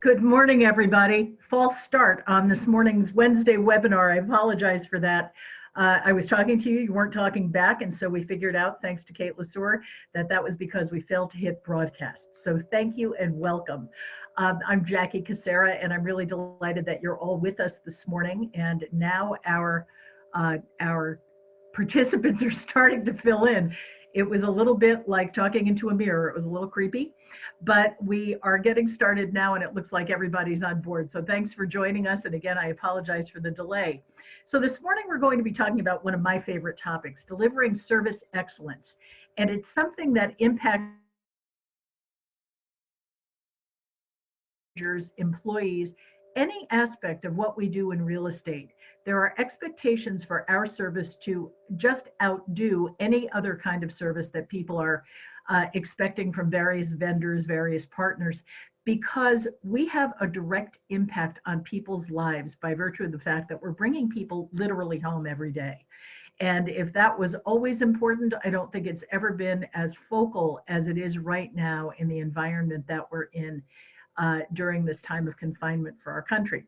Good morning, everybody. False start on this morning's Wednesday webinar. I apologize for that. I was talking to you, you weren't talking back, and so we figured out, thanks to Kate Lesueur, that was because we failed to hit broadcast. So thank you and welcome. I'm Jackie Casera, and I'm really delighted that you're all with us this morning. And now our participants are starting to fill in. It was a little bit like talking into a mirror. It was a little creepy, but we are getting started now and it looks like everybody's on board. So thanks for joining us. And again, I apologize for the delay. So this morning we're going to be talking about one of my favorite topics, delivering service excellence. And it's something that impacts employees, any aspect of what we do in real estate. There are expectations for our service to just outdo any other kind of service that people are expecting from various vendors, various partners, because we have a direct impact on people's lives by virtue of the fact that we're bringing people literally home every day. And if that was always important, I don't think it's ever been as focal as it is right now in the environment that we're in during this time of confinement for our country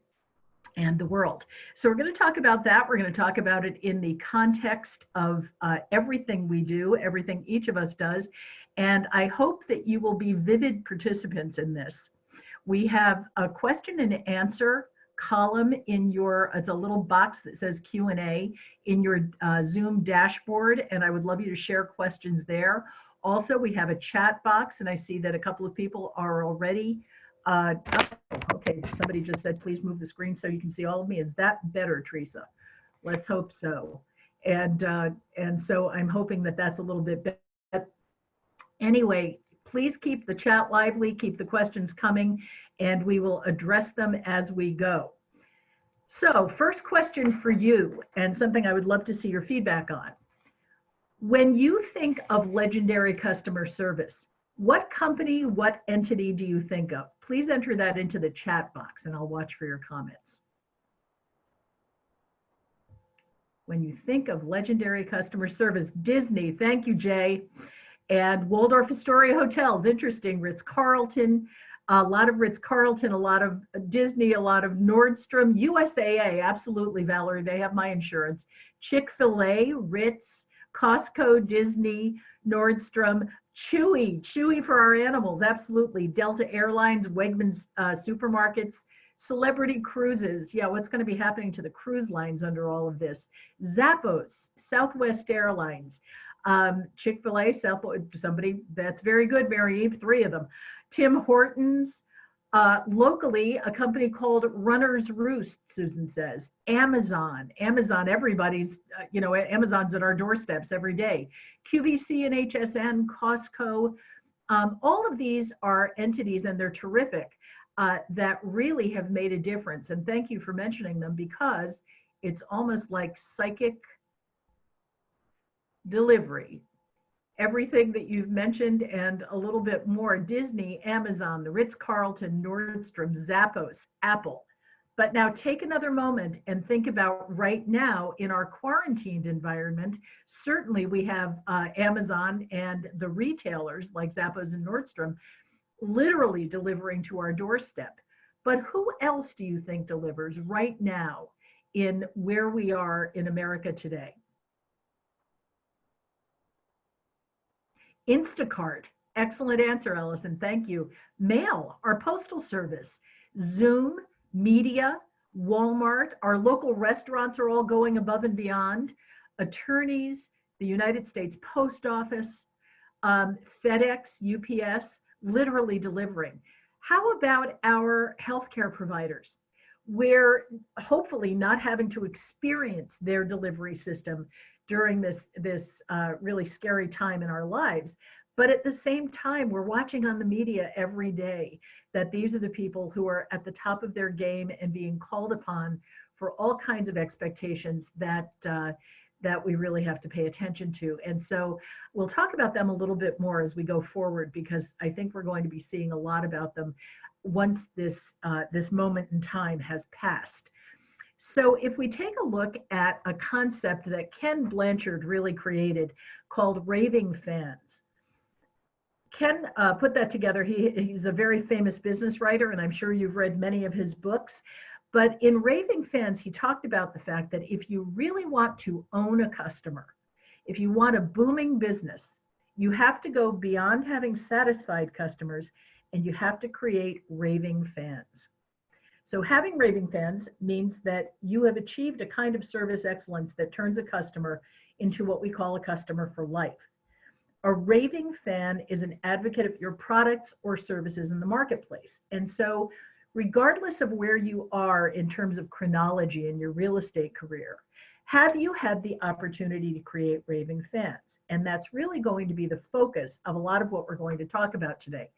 and the world. So we're going to talk about that. We're going to talk about it in the context of everything we do, everything each of us does. And I hope that you will be vivid participants in this. We have a question and answer column in your, it's a little box that says Q&A in your Zoom dashboard, and I would love you to share questions there. Also, we have a chat box, and I see that a couple of people are already okay, somebody just said, please move the screen so you can see all of me. Is that better, Teresa? Let's hope so. And so I'm hoping that that's a little bit better. Anyway, please keep the chat lively, keep the questions coming, and we will address them as we go. So first question for you, and something I would love to see your feedback on. When you think of legendary customer service, what company, what entity do you think of? Please enter that into the chat box and I'll watch for your comments. When you think of legendary customer service, Disney, thank you, Jay. And Waldorf Astoria Hotels, interesting, Ritz-Carlton, a lot of Ritz-Carlton, a lot of Disney, a lot of Nordstrom, USAA, absolutely, Valerie, they have my insurance. Chick-fil-A, Ritz, Costco, Disney, Nordstrom, Chewy for our animals, absolutely. Delta Airlines, Wegmans supermarkets, Celebrity Cruises. Yeah, what's going to be happening to the cruise lines under all of this? Zappos, Southwest Airlines, Chick-fil-A, somebody, that's very good, Mary Eve, 3 of them. Tim Hortons, locally, a company called Runner's Roost, Susan says. Amazon, everybody's, Amazon's at our doorsteps every day. QVC and HSN, Costco, all of these are entities, and they're terrific, that really have made a difference. And thank you for mentioning them, because it's almost like psychic delivery. Everything that you've mentioned and a little bit more: Disney, Amazon, the Ritz-Carlton, Nordstrom, Zappos, Apple. But now take another moment and think about right now in our quarantined environment. Certainly we have Amazon and the retailers like Zappos and Nordstrom literally delivering to our doorstep. But who else do you think delivers right now in where we are in America today? Instacart, excellent answer, Ellison, thank you. Mail, our postal service, Zoom, media, Walmart, our local restaurants are all going above and beyond, attorneys, the United States Post Office, FedEx, UPS, literally delivering. How about our healthcare providers? We're hopefully not having to experience their delivery system during this really scary time in our lives. But at the same time, we're watching on the media every day that these are the people who are at the top of their game and being called upon for all kinds of expectations that we really have to pay attention to. And so we'll talk about them a little bit more as we go forward, because I think we're going to be seeing a lot about them once this moment in time has passed. So if we take a look at a concept that Ken Blanchard really created called raving fans. Ken put that together. He's a very famous business writer, and I'm sure you've read many of his books. But in Raving Fans, he talked about the fact that if you really want to own a customer, if you want a booming business, you have to go beyond having satisfied customers and you have to create raving fans. So having raving fans means that you have achieved a kind of service excellence that turns a customer into what we call a customer for life. A raving fan is an advocate of your products or services in the marketplace. And so regardless of where you are in terms of chronology in your real estate career, have you had the opportunity to create raving fans? And that's really going to be the focus of a lot of what we're going to talk about today.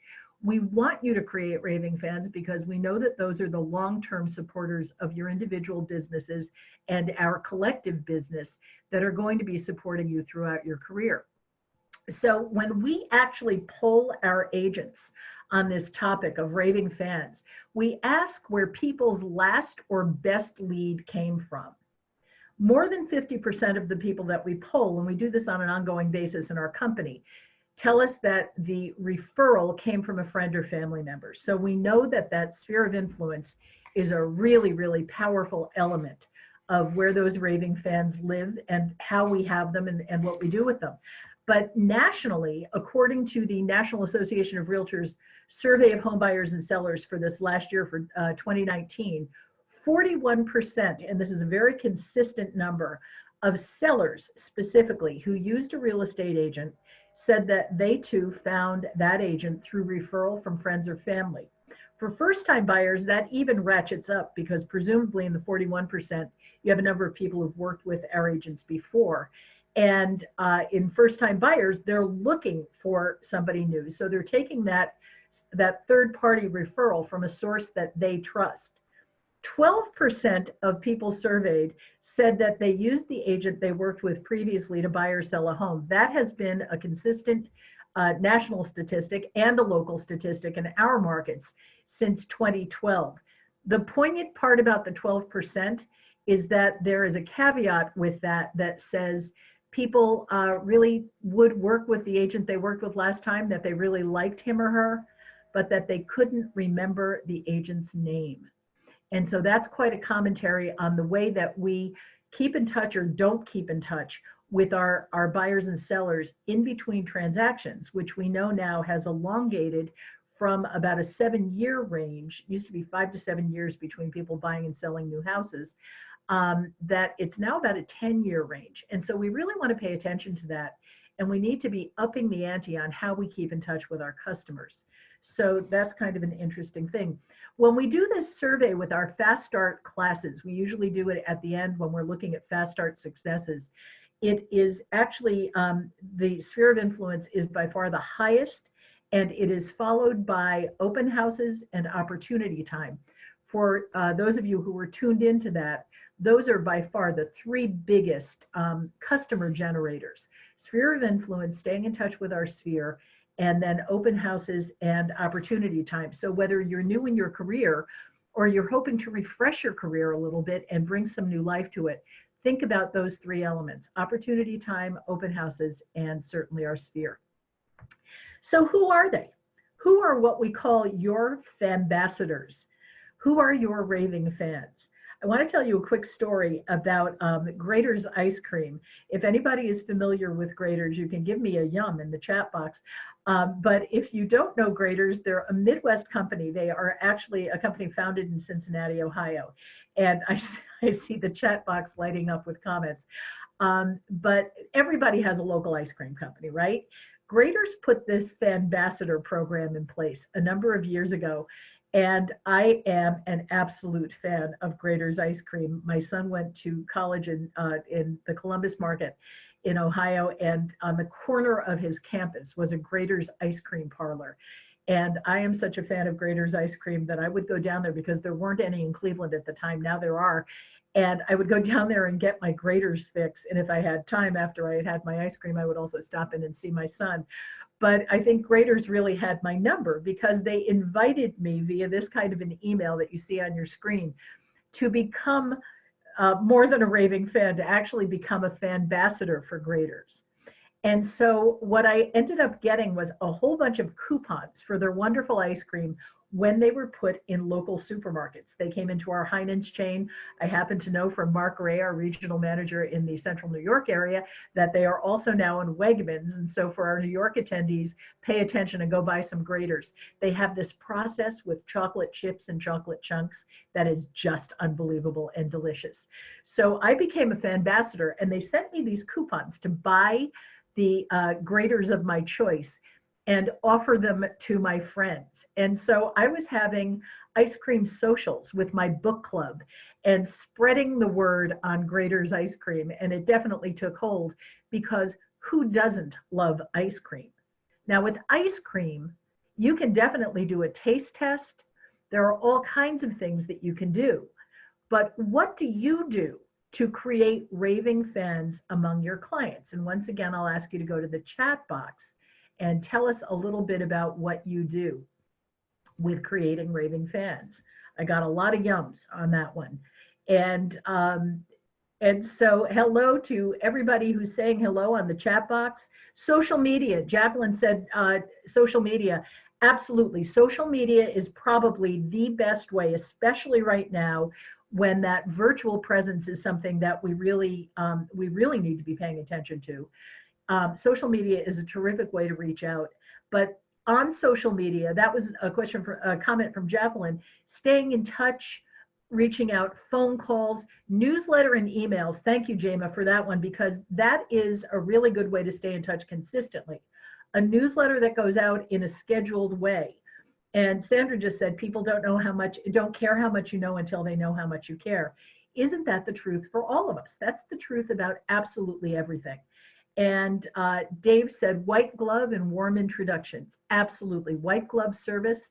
We want you to create raving fans because we know that those are the long-term supporters of your individual businesses and our collective business that are going to be supporting you throughout your career. So when we actually poll our agents on this topic of raving fans, we ask where people's last or best lead came from. More than 50% of the people that we poll, and we do this on an ongoing basis in our company, tell us that the referral came from a friend or family member. So we know that that sphere of influence is a really, really powerful element of where those raving fans live and how we have them and what we do with them. But nationally, according to the National Association of Realtors survey of home buyers and sellers for this last year for 2019, 41%, and this is a very consistent number, of sellers specifically who used a real estate agent said that they too found that agent through referral from friends or family. For first-time buyers, that even ratchets up because presumably in the 41%, you have a number of people who've worked with our agents before. And in first-time buyers, they're looking for somebody new. So they're taking that third-party referral from a source that they trust. 12% of people surveyed said that they used the agent they worked with previously to buy or sell a home. That has been a consistent national statistic and a local statistic in our markets since 2012. The poignant part about the 12% is that there is a caveat with that says people really would work with the agent they worked with last time, that they really liked him or her, but that they couldn't remember the agent's name. And so that's quite a commentary on the way that we keep in touch or don't keep in touch with our buyers and sellers in between transactions, which we know now has elongated from about a 7-year range, used to be 5 to 7 years between people buying and selling new houses, that it's now about a 10-year range. And so we really want to pay attention to that. And we need to be upping the ante on how we keep in touch with our customers. So that's kind of an interesting thing. When we do this survey with our Fast Start classes, we usually do it at the end when we're looking at Fast Start successes. It is actually, the sphere of influence is by far the highest, and it is followed by open houses and opportunity time. For those of you who were tuned into that, those are by far the 3 biggest customer generators. Sphere of influence, staying in touch with our sphere, and then open houses and opportunity time. So whether you're new in your career or you're hoping to refresh your career a little bit and bring some new life to it, think about those 3 elements: opportunity time, open houses, and certainly our sphere. So who are they? Who are what we call your fanbassadors? Who are your raving fans? I want to tell you a quick story about Graeter's ice cream. If anybody is familiar with Graeter's, you can give me a yum in the chat box. But if you don't know Graeter's, they're a Midwest company. They are actually a company founded in Cincinnati, Ohio. And I see the chat box lighting up with comments. But everybody has a local ice cream company, right? Graeter's put this Fanbassador program in place a number of years ago. And I am an absolute fan of Graeter's ice cream. My son went to college in the Columbus market in Ohio, and on the corner of his campus was a Graeter's ice cream parlor. And I am such a fan of Graeter's ice cream that I would go down there because there weren't any in Cleveland at the time. Now there are. And I would go down there and get my Graeter's fix. And if I had time after I had had my ice cream, I would also stop in and see my son. But I think Graeter's really had my number because they invited me via this kind of an email that you see on your screen to become more than a raving fan, to actually become a fanbassador for Graeter's. And so what I ended up getting was a whole bunch of coupons for their wonderful ice cream when they were put in local supermarkets. They came into our Heinen's chain. I happen to know from Mark Ray, our regional manager in the central New York area, that they are also now in Wegmans. And so for our New York attendees, pay attention and go buy some Graters. They have this process with chocolate chips and chocolate chunks that is just unbelievable and delicious. So I became a fan ambassador, and they sent me these coupons to buy the Graters of my choice and offer them to my friends. And so I was having ice cream socials with my book club and spreading the word on Graters ice cream. And it definitely took hold, because who doesn't love ice cream? Now, with ice cream, you can definitely do a taste test. There are all kinds of things that you can do. But what do you do to create raving fans among your clients? And once again, I'll ask you to go to the chat box and tell us a little bit about what you do with creating raving fans. I got a lot of yums on that one. And so hello to everybody who's saying hello on the chat box. Social media, Jacqueline said social media. Absolutely, social media is probably the best way, especially right now when that virtual presence is something that we really need to be paying attention to. Social media is a terrific way to reach out. But on social media, that was a comment from Jacqueline, staying in touch, reaching out, phone calls, newsletter and emails. Thank you, Jema, for that one, because that is a really good way to stay in touch consistently. A newsletter that goes out in a scheduled way. And Sandra just said, people don't care how much you know until they know how much you care. Isn't that the truth for all of us? That's the truth about absolutely everything. And Dave said, white glove and warm introductions. Absolutely, white glove service.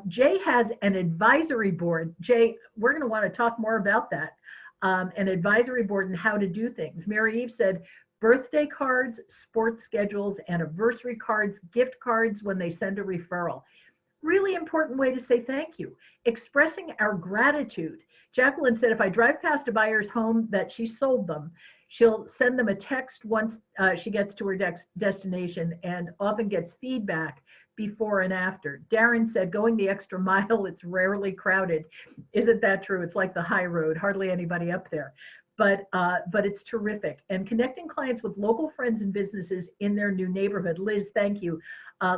Jay has an advisory board. Jay, we're going to want to talk more about that. An advisory board and how to do things. Mary Eve said, birthday cards, sports schedules, anniversary cards, gift cards when they send a referral. Really important way to say thank you. Expressing our gratitude. Jacqueline said, if I drive past a buyer's home that she sold them, she'll send them a text once she gets to her destination, and often gets feedback before and after. Darren said, going the extra mile, it's rarely crowded. Isn't that true? It's like the high road, hardly anybody up there. But it's terrific. And connecting clients with local friends and businesses in their new neighborhood. Liz, thank you.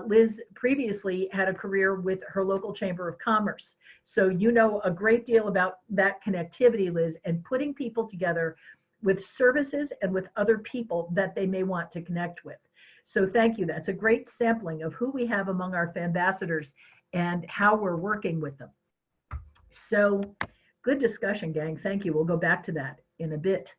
Liz previously had a career with her local Chamber of Commerce. So you know a great deal about that connectivity, Liz, and putting people together with services and with other people that they may want to connect with. So thank you. That's a great sampling of who we have among our ambassadors and how we're working with them. So good discussion, gang. Thank you. We'll go back to that in a bit.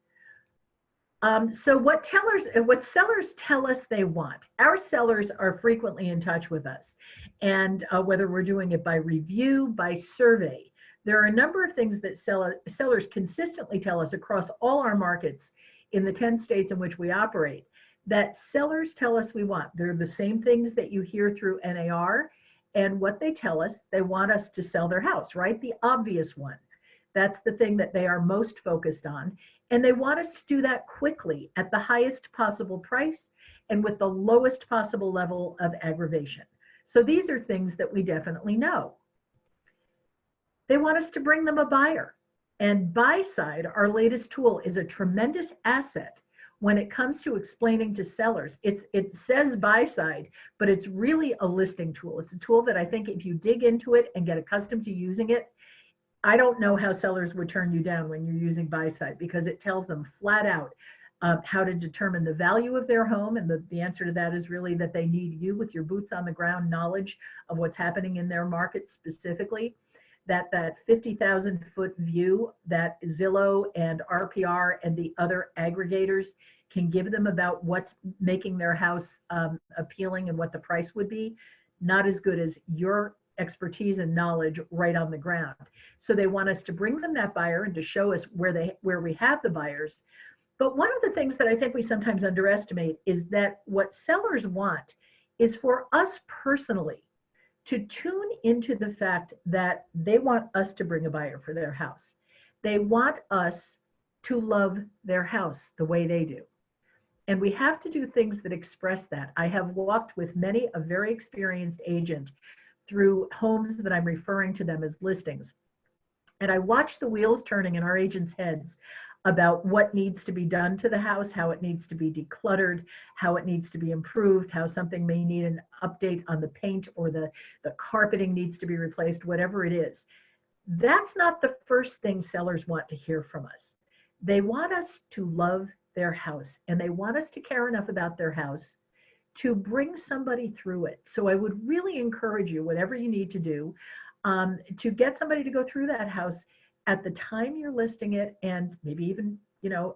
So what sellers tell us they want. Our sellers are frequently in touch with us, and whether we're doing it by review, by survey, there are a number of things that sellers consistently tell us across all our markets in the 10 states in which we operate, that sellers tell us we want. They're the same things that you hear through NAR, and what they tell us, they want us to sell their house, right? The obvious one. That's the thing that they are most focused on. And they want us to do that quickly at the highest possible price and with the lowest possible level of aggravation. So these are things that we definitely know. They want us to bring them a buyer. And BuySide, our latest tool, is a tremendous asset when it comes to explaining to sellers. It says BuySide, but it's really a listing tool. It's a tool that I think if you dig into it and get accustomed to using it, I don't know how sellers would turn you down when you're using BuySide, because it tells them flat out how to determine the value of their home. And the answer to that is really that they need you with your boots on the ground knowledge of what's happening in their market specifically. That 50,000 foot view that Zillow and RPR and the other aggregators can give them about what's making their house appealing and what the price would be, not as good as your expertise and knowledge right on the ground. So they want us to bring them that buyer and to show us where we have the buyers. But one of the things that I think we sometimes underestimate is that what sellers want is for us personally to tune into the fact that they want us to bring a buyer for their house. They want us to love their house the way they do. And we have to do things that express that. I have walked with many a very experienced agent through homes that I'm referring to them as listings. And I watch the wheels turning in our agents' heads about what needs to be done to the house, how it needs to be decluttered, how it needs to be improved, how something may need an update on the paint or the carpeting needs to be replaced, whatever it is. That's not the first thing sellers want to hear from us. They want us to love their house, and they want us to care enough about their house to bring somebody through it. So I would really encourage you, whatever you need to do, to get somebody to go through that house at the time you're listing it, and maybe even,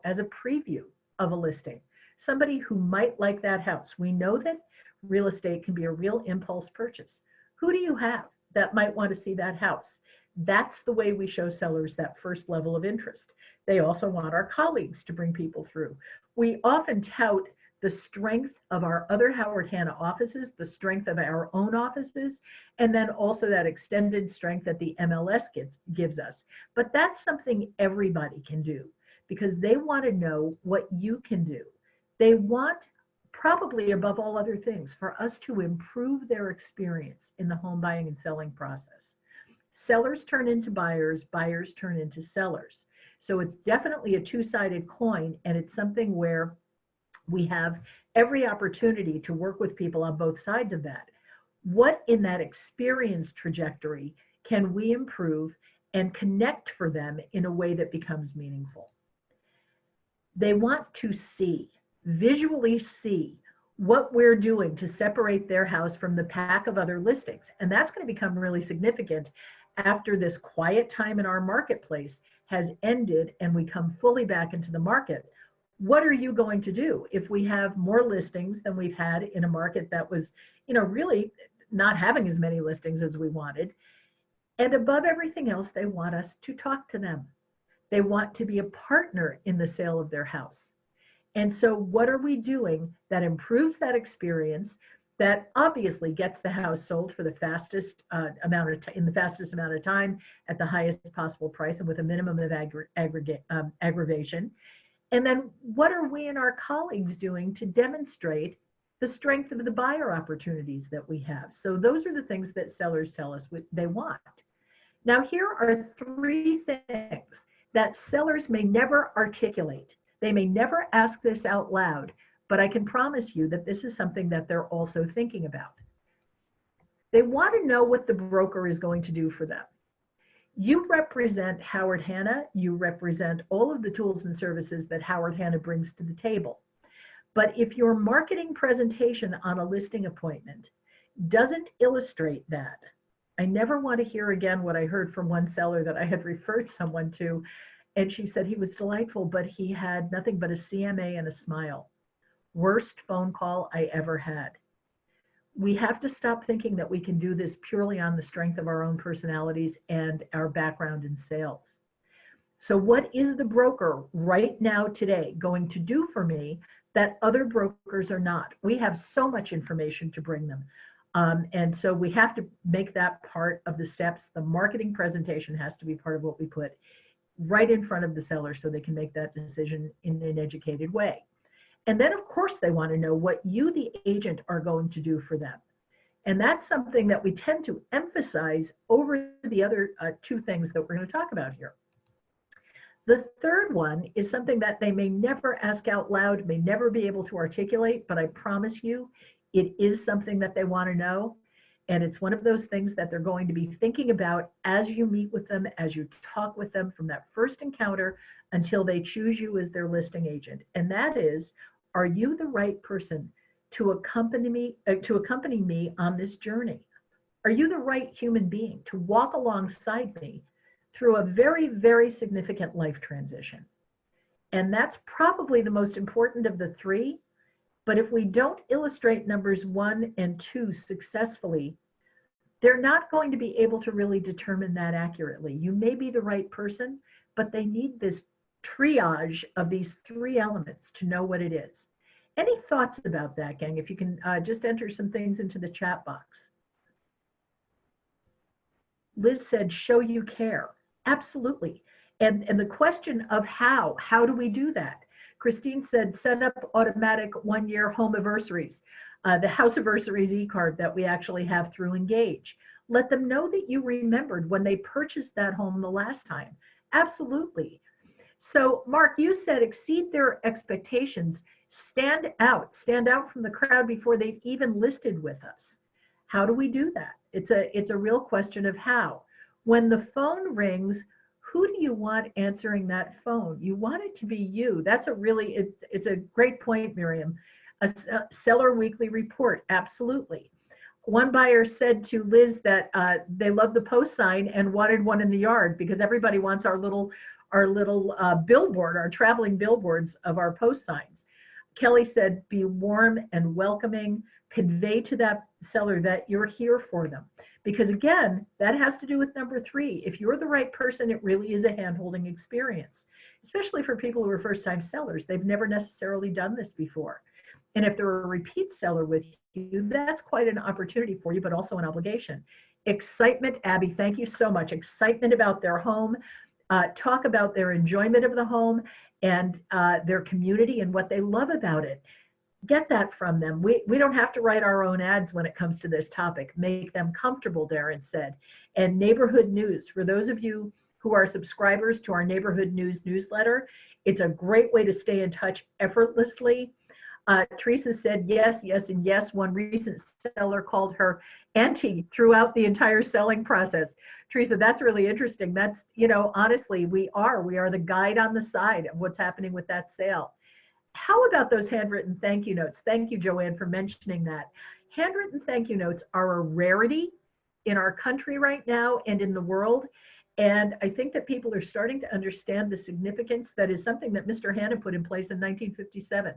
as a preview of a listing. Somebody who might like that house. We know that real estate can be a real impulse purchase. Who do you have that might want to see that house? That's the way we show sellers that first level of interest. They also want our colleagues to bring people through. We often tout the strength of our other Howard Hanna offices, the strength of our own offices, and then also that extended strength that the MLS gives us. But that's something everybody can do, because they want to know what you can do. They want, probably above all other things, for us to improve their experience in the home buying and selling process. Sellers turn into buyers, buyers turn into sellers. So it's definitely a two-sided coin, and it's something where we have every opportunity to work with people on both sides of that. What in that experience trajectory can we improve and connect for them in a way that becomes meaningful? They want to see, visually see, what we're doing to separate their house from the pack of other listings. And that's going to become really significant after this quiet time in our marketplace has ended and we come fully back into the market. What are you going to do if we have more listings than we've had in a market that was, really not having as many listings as we wanted? And above everything else, they want us to talk to them. They want to be a partner in the sale of their house. And so what are we doing that improves that experience, that obviously gets the house sold for the fastest in the fastest amount of time at the highest possible price and with a minimum of aggravation? And then what are we and our colleagues doing to demonstrate the strength of the buyer opportunities that we have? So those are the things that sellers tell us they want. Now, here are three things that sellers may never articulate. They may never ask this out loud, but I can promise you that this is something that they're also thinking about. They want to know what the broker is going to do for them. You represent Howard Hanna. You represent all of the tools and services that Howard Hanna brings to the table. But if your marketing presentation on a listing appointment doesn't illustrate that, I never want to hear again what I heard from one seller that I had referred someone to. And she said he was delightful, but he had nothing but a CMA and a smile. Worst phone call I ever had. We have to stop thinking that we can do this purely on the strength of our own personalities and our background in sales. So what is the broker right now today going to do for me that other brokers are not? We have so much information to bring them. And so we have to make that part of the steps. The marketing presentation has to be part of what we put right in front of the seller so they can make that decision in an educated way. And then, of course, they want to know what you, the agent, are going to do for them. And that's something that we tend to emphasize over the other two things that we're going to talk about here. The third one is something that they may never ask out loud, may never be able to articulate, but I promise you, it is something that they want to know. And it's one of those things that they're going to be thinking about as you meet with them, as you talk with them from that first encounter until they choose you as their listing agent. And that is, are you the right person to accompany me on this journey? Are you the right human being to walk alongside me through a very, very significant life transition? And that's probably the most important of the three. But if we don't illustrate numbers 1 and 2 successfully, they're not going to be able to really determine that accurately. You may be the right person, but they need this triage of these three elements to know what it is. Any thoughts about that, gang? If you can just enter some things into the chat box. Liz said, show you care. Absolutely. And the question of how do we do that? Christine said, set up automatic 1-year home anniversaries. The house anniversaries e-card that we actually have through Engage. Let them know that you remembered when they purchased that home the last time. Absolutely. So Mark, you said exceed their expectations, stand out from the crowd before they've even listed with us. How do we do that? It's a real question of how. When the phone rings, who do you want answering that phone? You want it to be you. That's it's a great point, Miriam. A seller weekly report, absolutely. One buyer said to Liz that they love the post sign and wanted one in the yard because everybody wants our little billboard, our traveling billboards of our post signs. Kelly said, be warm and welcoming, convey to that seller that you're here for them. Because again, that has to do with number 3. If you're the right person, it really is a hand-holding experience, especially for people who are first-time sellers. They've never necessarily done this before. And if they're a repeat seller with you, that's quite an opportunity for you, but also an obligation. Excitement, Abby, thank you so much. Excitement about their home. Talk about their enjoyment of the home and their community and what they love about it. Get that from them. We don't have to write our own ads when it comes to this topic. Make them comfortable, Darren said. And neighborhood news. For those of you who are subscribers to our neighborhood news newsletter, it's a great way to stay in touch effortlessly. Teresa said yes, yes, and yes. One recent seller called her auntie throughout the entire selling process. Teresa, that's really interesting. That's, honestly, we are the guide on the side of what's happening with that sale. How about those handwritten thank you notes? Thank you, Joanne, for mentioning that. Handwritten thank you notes are a rarity in our country right now and in the world. And I think that people are starting to understand the significance. That is something that Mr. Hanna put in place in 1957.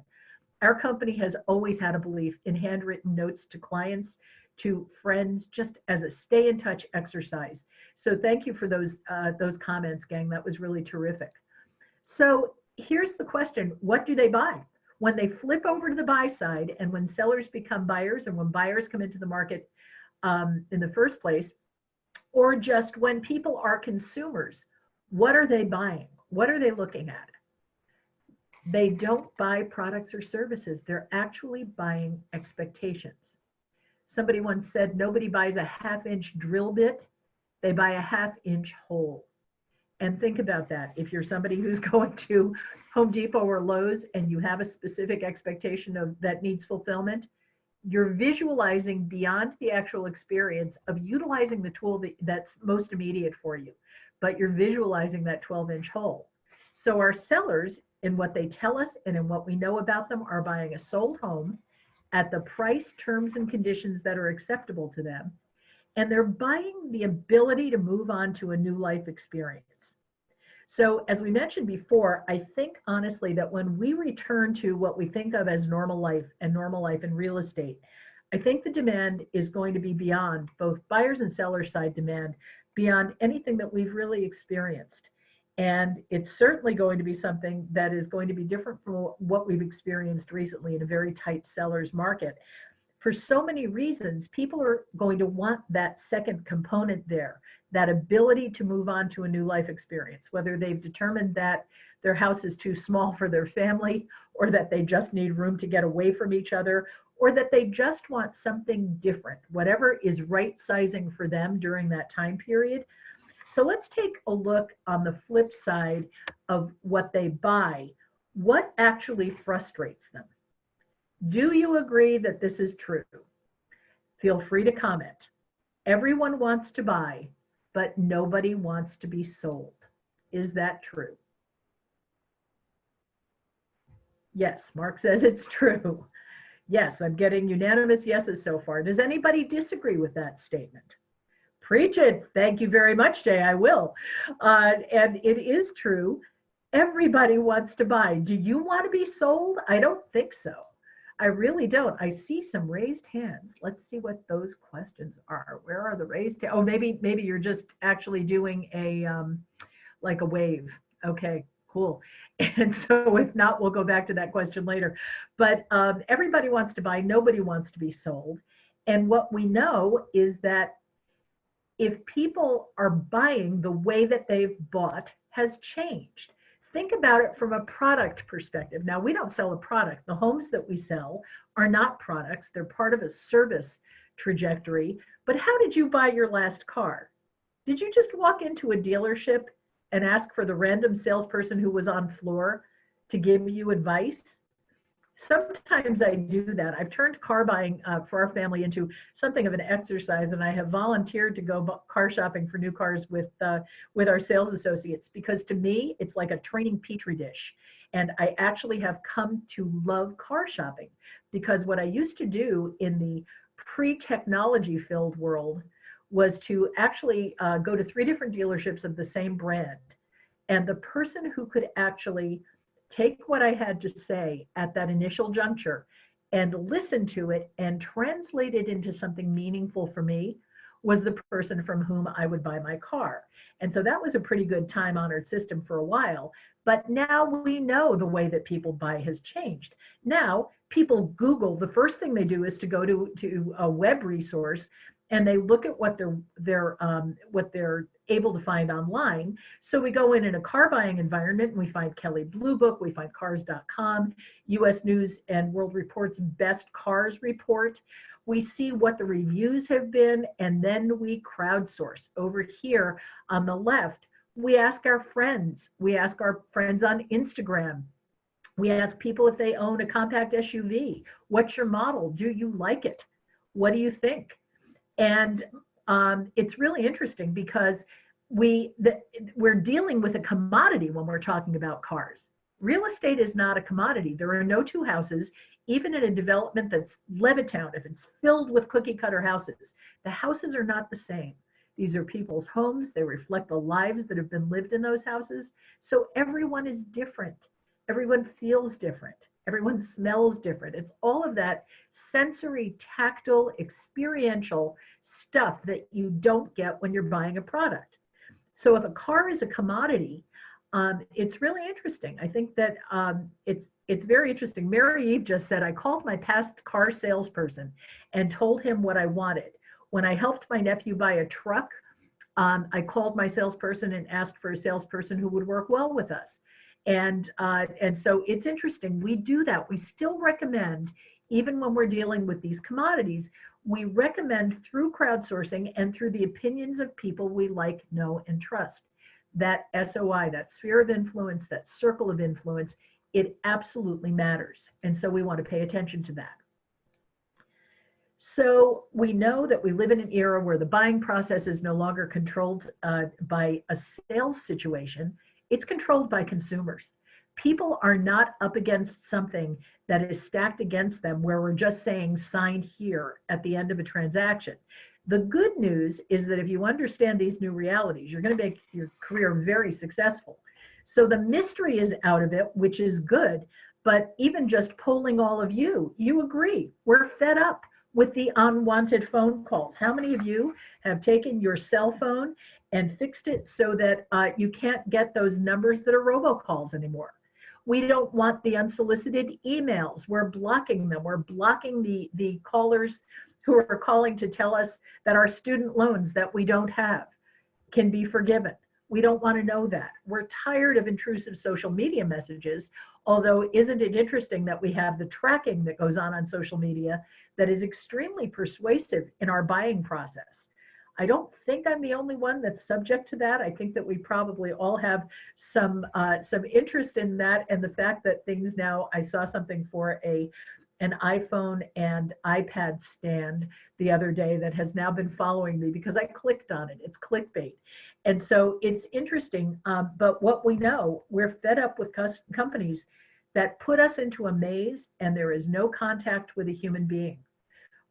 Our company has always had a belief in handwritten notes to clients, to friends, just as a stay in touch exercise. So thank you for those comments, gang. That was really terrific. So here's the question. What do they buy? When they flip over to the buy side and when sellers become buyers and when buyers come into the market in the first place, or just when people are consumers, what are they buying? What are they looking at? They don't buy products or services. They're actually buying expectations. Somebody once said, nobody buys a half-inch drill bit. They buy a half-inch hole. And think about that. If you're somebody who's going to Home Depot or Lowe's and you have a specific expectation of that needs fulfillment, you're visualizing beyond the actual experience of utilizing the tool that's most immediate for you, but you're visualizing that 12-inch hole. So our sellers, in what they tell us and in what we know about them, are buying a sold home at the price, terms, and conditions that are acceptable to them. And they're buying the ability to move on to a new life experience. So as we mentioned before, I think honestly that when we return to what we think of as normal life and normal life in real estate, I think the demand is going to be beyond both buyers and sellers side demand, beyond anything that we've really experienced. And it's certainly going to be something that is going to be different from what we've experienced recently in a very tight seller's market. For so many reasons, people are going to want that second component there, that ability to move on to a new life experience, whether they've determined that their house is too small for their family, or that they just need room to get away from each other, or that they just want something different, whatever is right sizing for them during that time period. So let's take a look on the flip side of what they buy. What actually frustrates them? Do you agree that this is true? Feel free to comment. Everyone wants to buy, but nobody wants to be sold. Is that true? Yes, Mark says it's true. Yes, I'm getting unanimous yeses so far. Does anybody disagree with that statement? Preach it. Thank you very much, Jay. I will. And it is true. Everybody wants to buy. Do you want to be sold? I don't think so. I really don't. I see some raised hands. Let's see what those questions are. Where are the raised hands? Oh, maybe you're just actually doing a like a wave. Okay, cool. And so if not, we'll go back to that question later. But everybody wants to buy. Nobody wants to be sold. And what we know is that if people are buying, the way that they've bought has changed. think about it from a product perspective. Now, we don't sell a product. The homes that we sell are not products, they're part of a service trajectory. But how did you buy your last car? Did you just walk into a dealership and ask for the random salesperson who was on floor to give you advice? Sometimes I do that. I've turned car buying for our family into something of an exercise, and I have volunteered to go car shopping for new cars with our sales associates, because to me it's like a training petri dish. And I actually have come to love car shopping, because what I used to do in the pre-technology filled world was to actually go to 3 different dealerships of the same brand, and the person who could actually take what I had to say at that initial juncture and listen to it and translate it into something meaningful for me was the person from whom I would buy my car. And so that was a pretty good time-honored system for a while. But now we know the way that people buy has changed. Now people Google, the first thing they do is to go to a web resource, and they look at what they're able to find online. So we go in a car buying environment and we find Kelley Blue Book, we find cars.com, US News and World Report's Best Cars report. We see what the reviews have been, and then we crowdsource. Over here on the left, we ask our friends. We ask our friends on Instagram. We ask people if they own a compact SUV. What's your model? Do you like it? What do you think? And it's really interesting because we're dealing with a commodity when we're talking about cars. Real estate is not a commodity. There are no two houses, even in a development that's Levittown, if it's filled with cookie cutter houses, the houses are not the same. These are people's homes. They reflect the lives that have been lived in those houses. So everyone is different. Everyone feels different. Everyone smells different. It's all of that sensory, tactile, experiential stuff that you don't get when you're buying a product. So if a car is a commodity, it's really interesting. I think that it's very interesting. Mary Eve just said, I called my past car salesperson and told him what I wanted. When I helped my nephew buy a truck, I called my salesperson and asked for a salesperson who would work well with us. And so it's interesting. We do that. We still recommend, even when we're dealing with these commodities, we recommend through crowdsourcing and through the opinions of people we like, know, and trust. That SOI, that sphere of influence, that circle of influence, it absolutely matters. And so we want to pay attention to that. So we know that we live in an era where the buying process is no longer controlled by a sales situation. It's controlled by consumers. People are not up against something that is stacked against them where we're just saying sign here at the end of a transaction. The good news is that if you understand these new realities, you're going to make your career very successful. So the mystery is out of it, which is good. But even just polling all of you, you agree. We're fed up with the unwanted phone calls. How many of you have taken your cell phone and fixed it so that you can't get those numbers that are robocalls anymore? We don't want the unsolicited emails. We're blocking them. We're blocking the callers who are calling to tell us that our student loans that we don't have can be forgiven. We don't want to know that. We're tired of intrusive social media messages, although isn't it interesting that we have the tracking that goes on social media that is extremely persuasive in our buying process. I don't think I'm the only one that's subject to that. I think that we probably all have some interest in that, and the fact that things now, I saw something for an iPhone and iPad stand the other day that has now been following me because I clicked on it. It's clickbait. And so it's interesting, but what we know, we're fed up with companies that put us into a maze and there is no contact with a human being.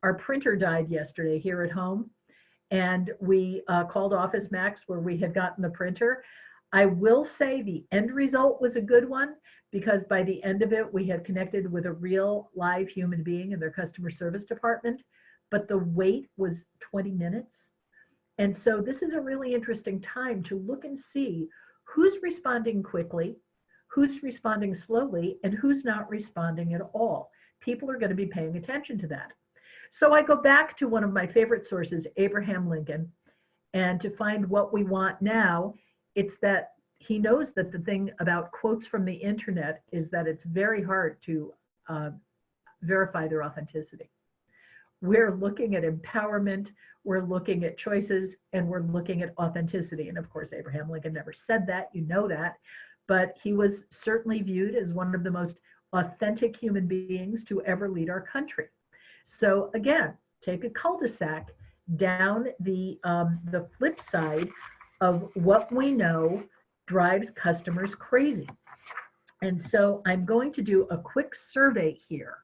Our printer died yesterday here at home, and we called Office Max where we had gotten the printer. I will say the end result was a good one, because by the end of it, we had connected with a real live human being in their customer service department, but the wait was 20 minutes. And so this is a really interesting time to look and see who's responding quickly, who's responding slowly, and who's not responding at all. People are going to be paying attention to that. So I go back to one of my favorite sources, Abraham Lincoln, and to find what we want now, it's that he knows that the thing about quotes from the internet is that it's very hard to verify their authenticity. We're looking at empowerment, we're looking at choices, and we're looking at authenticity. And of course, Abraham Lincoln never said that, you know that, but he was certainly viewed as one of the most authentic human beings to ever lead our country. So again, take a cul-de-sac down the flip side of what we know drives customers crazy. And so I'm going to do a quick survey here.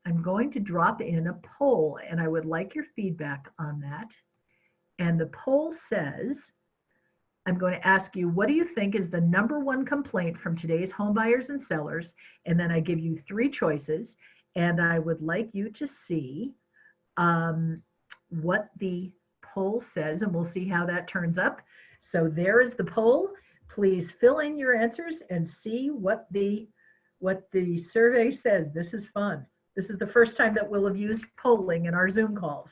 I'm going to drop in a poll, and I would like your feedback on that. And the poll says, I'm going to ask you, what do you think is the #1 complaint from today's home buyers and sellers? And then I give you 3 choices, and I would like you to see what the poll says, and we'll see how that turns up. So there is the poll. Please fill in your answers and see what the survey says. This is fun. This is the first time that we'll have used polling in our Zoom calls.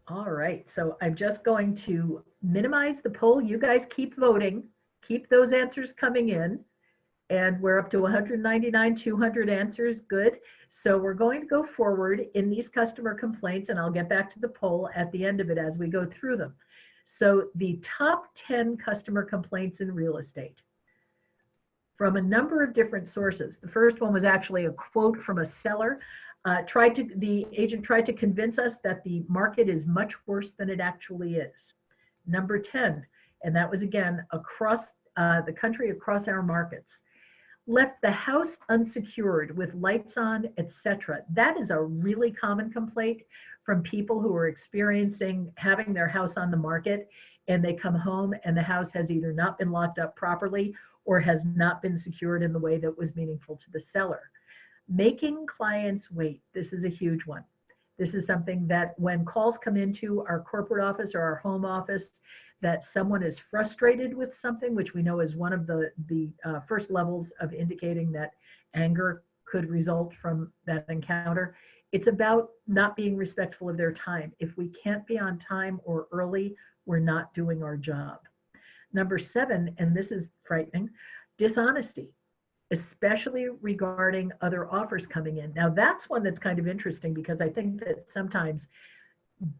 All right, so I'm just going to minimize the poll. You guys keep voting, keep those answers coming in. And we're up to 199, 200 answers, good. So we're going to go forward in these customer complaints, and I'll get back to the poll at the end of it as we go through them. So the top 10 customer complaints in real estate from a number of different sources. The first one was actually a quote from a seller. The agent tried to convince us that the market is much worse than it actually is. Number 10, and that was again across the country, across our markets. Left the house unsecured with lights on, etc. That is a really common complaint from people who are experiencing having their house on the market, and they come home and the house has either not been locked up properly or has not been secured in the way that was meaningful to the seller. Making clients wait. This is a huge one. This is something that when calls come into our corporate office or our home office, that someone is frustrated with something, which we know is one of the first levels of indicating that anger could result from that encounter. It's about not being respectful of their time. If we can't be on time or early, we're not doing our job. Number 7, and this is frightening, dishonesty, especially regarding other offers coming in. Now that's one that's kind of interesting because I think that sometimes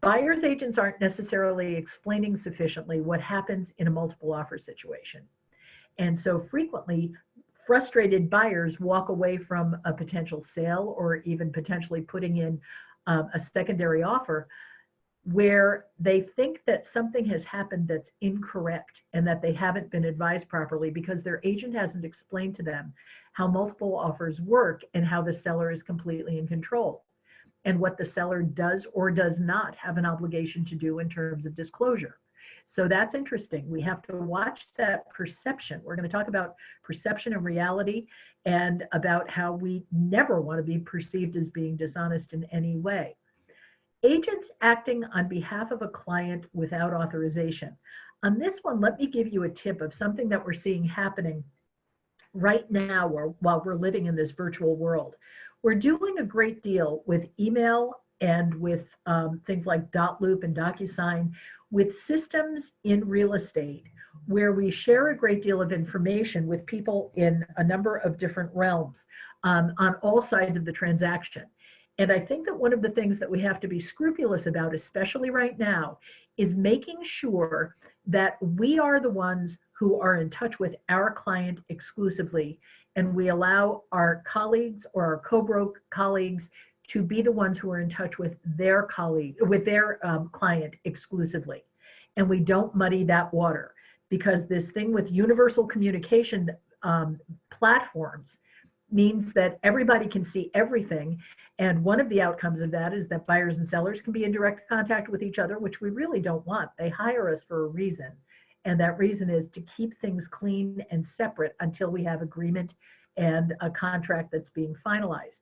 buyer's agents aren't necessarily explaining sufficiently what happens in a multiple offer situation. And so frequently, frustrated buyers walk away from a potential sale or even potentially putting in a secondary offer where they think that something has happened that's incorrect and that they haven't been advised properly because their agent hasn't explained to them how multiple offers work and how the seller is completely in control, and what the seller does or does not have an obligation to do in terms of disclosure. So that's interesting. We have to watch that perception. We're going to talk about perception and reality and about how we never want to be perceived as being dishonest in any way. Agents acting on behalf of a client without authorization. On this one, let me give you a tip of something that we're seeing happening right now while we're living in this virtual world. We're doing a great deal with email and with things like dotloop and DocuSign, with systems in real estate where we share a great deal of information with people in a number of different realms on all sides of the transaction. And I think that one of the things that we have to be scrupulous about, especially right now, is making sure that we are the ones who are in touch with our client exclusively, and we allow our colleagues or our co-broke colleagues to be the ones who are in touch with their client exclusively. And we don't muddy that water, because this thing with universal communication platforms means that everybody can see everything. And one of the outcomes of that is that buyers and sellers can be in direct contact with each other, which we really don't want. They hire us for a reason. And that reason is to keep things clean and separate until we have agreement and a contract that's being finalized.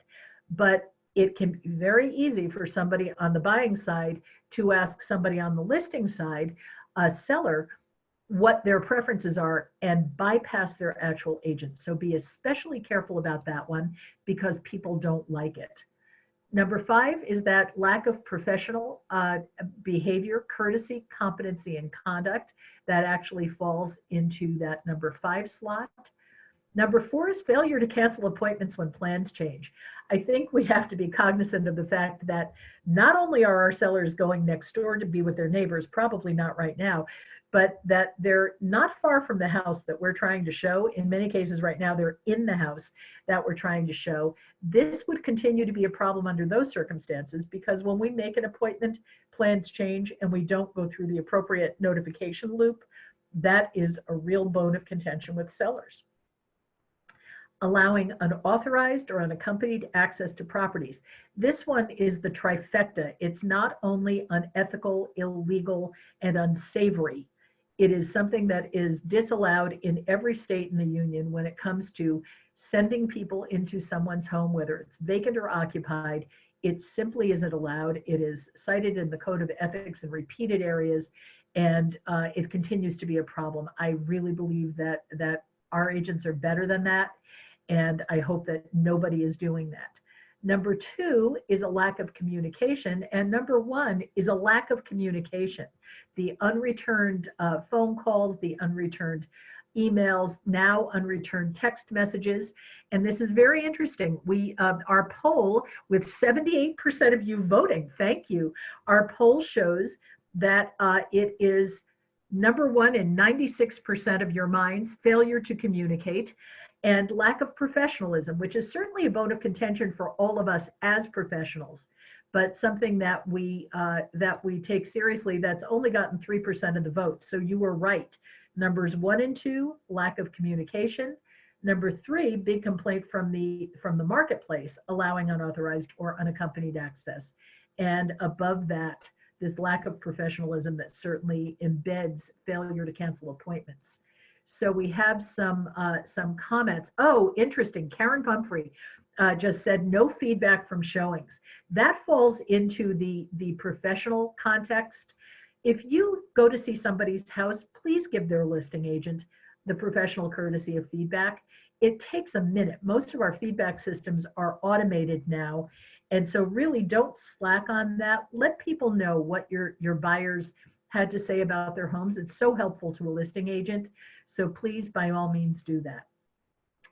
But it can be very easy for somebody on the buying side to ask somebody on the listing side, a seller, what their preferences are and bypass their actual agent. So be especially careful about that one because people don't like it. Number 5 is that lack of professional behavior, courtesy, competency, and conduct. That actually falls into that number 5 slot. Number 4 is failure to cancel appointments when plans change. I think we have to be cognizant of the fact that not only are our sellers going next door to be with their neighbors, probably not right now, but that they're not far from the house that we're trying to show. In many cases right now, they're in the house that we're trying to show. This would continue to be a problem under those circumstances, because when we make an appointment, plans change and we don't go through the appropriate notification loop. That is a real bone of contention with sellers. Allowing unauthorized or unaccompanied access to properties. This one is the trifecta. It's not only unethical, illegal, and unsavory. It is something that is disallowed in every state in the union when it comes to sending people into someone's home, whether it's vacant or occupied. It simply isn't allowed. It is cited in the Code of Ethics in repeated areas, and it continues to be a problem. I really believe that our agents are better than that, and I hope that nobody is doing that. Number 2 is a lack of communication, and number 1 is a lack of communication. The unreturned phone calls, the unreturned emails, now unreturned text messages. And this is very interesting. Our poll, with 78% of you voting, thank you, our poll shows that it is number 1 in 96% of your minds, failure to communicate, and lack of professionalism, which is certainly a bone of contention for all of us as professionals, but something that we take seriously. That's only gotten 3% of the vote. So you were right. Numbers 1 and 2, lack of communication. Number 3, big complaint from the marketplace, allowing unauthorized or unaccompanied access. And above that, this lack of professionalism that certainly embeds failure to cancel appointments. So we have some comments. Oh, interesting. Karen Pumphrey just said no feedback from showings. That falls into the professional context. If you go to see somebody's house, please give their listing agent the professional courtesy of feedback. It takes a minute. Most of our feedback systems are automated now. And so really don't slack on that. Let people know what your buyers had to say about their homes. It's so helpful to a listing agent. So please, by all means, do that.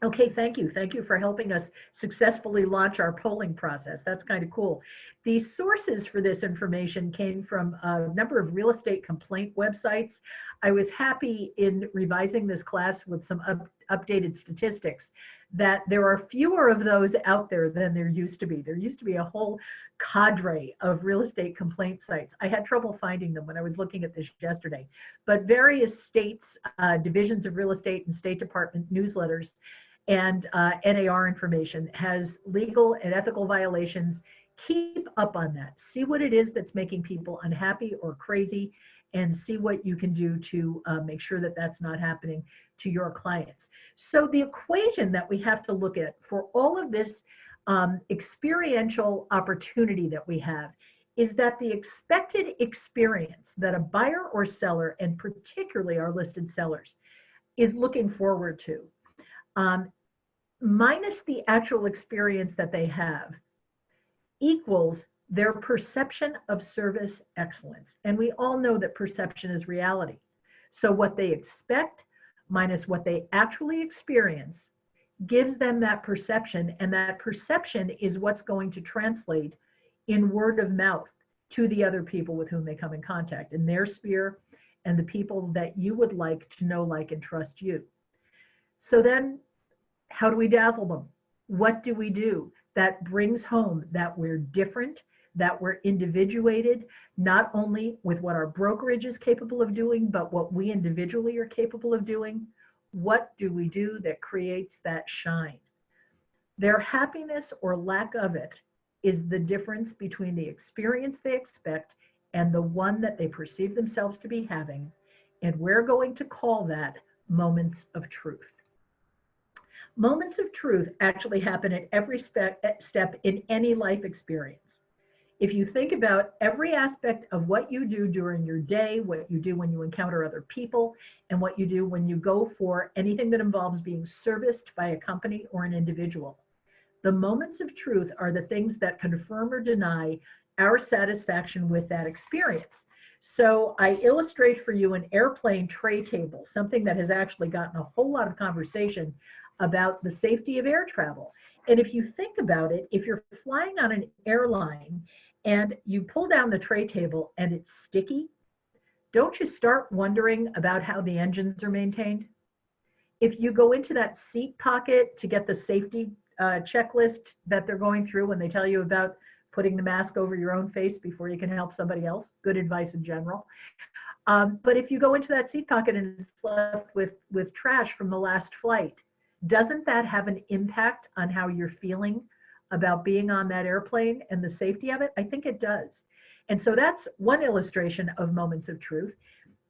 Okay, thank you. Thank you for helping us successfully launch our polling process. That's kind of cool. The sources for this information came from a number of real estate complaint websites. I was happy in revising this class with some updated statistics that there are fewer of those out there than there used to be. There used to be a whole cadre of real estate complaint sites. I had trouble finding them when I was looking at this yesterday, but various states, divisions of real estate and State Department newsletters and NAR information has legal and ethical violations. Keep up on that. See what it is that's making people unhappy or crazy, and see what you can do to make sure that that's not happening to your clients. So the equation that we have to look at for all of this experiential opportunity that we have is that the expected experience that a buyer or seller, and particularly our listed sellers, is looking forward to, minus the actual experience that they have, equals their perception of service excellence. And we all know that perception is reality. So what they expect minus what they actually experience gives them that perception, and that perception is what's going to translate in word of mouth to the other people with whom they come in contact in their sphere and the people that you would like to know, like, and trust you. So then how do we dazzle them? What do we do that brings home that we're different, that we're individuated, not only with what our brokerage is capable of doing, but what we individually are capable of doing? What do we do that creates that shine? Their happiness or lack of it is the difference between the experience they expect and the one that they perceive themselves to be having. And we're going to call that moments of truth. Moments of truth actually happen at every step in any life experience. If you think about every aspect of what you do during your day, what you do when you encounter other people, and what you do when you go for anything that involves being serviced by a company or an individual, The moments of truth are the things that confirm or deny our satisfaction with that experience. So I illustrate for you an airplane tray table, something that has actually gotten a whole lot of conversation about the safety of air travel. And if you think about it, if you're flying on an airline and you pull down the tray table and it's sticky, don't you start wondering about how the engines are maintained? If you go into that seat pocket to get the safety checklist that they're going through when they tell you about putting the mask over your own face before you can help somebody else, good advice in general. But if you go into that seat pocket and it's left with trash from the last flight, doesn't that have an impact on how you're feeling about being on that airplane and the safety of it? I think it does. And so that's one illustration of moments of truth.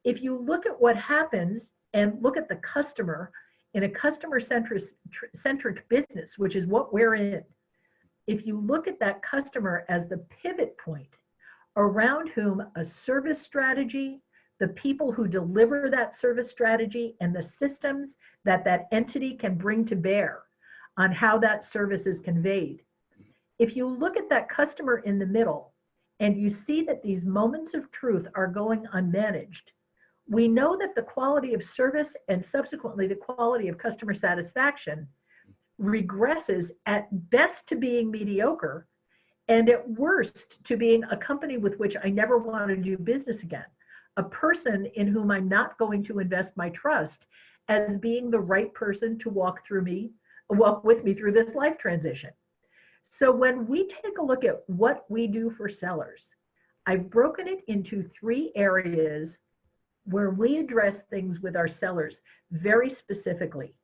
If you look at what happens and look at the customer in a customer centric business, which is what we're in, if you look at that customer as the pivot point around whom a service strategy, the people who deliver that service strategy, and the systems that that entity can bring to bear on how that service is conveyed. If you look at that customer in the middle and you see that these moments of truth are going unmanaged, we know that the quality of service and subsequently the quality of customer satisfaction regresses at best to being mediocre and at worst to being a company with which I never want to do business again, a person in whom I'm not going to invest my trust as being the right person to walk with me through this life transition. So when we take a look at what we do for sellers, I've broken it into 3 areas where we address things with our sellers very specifically.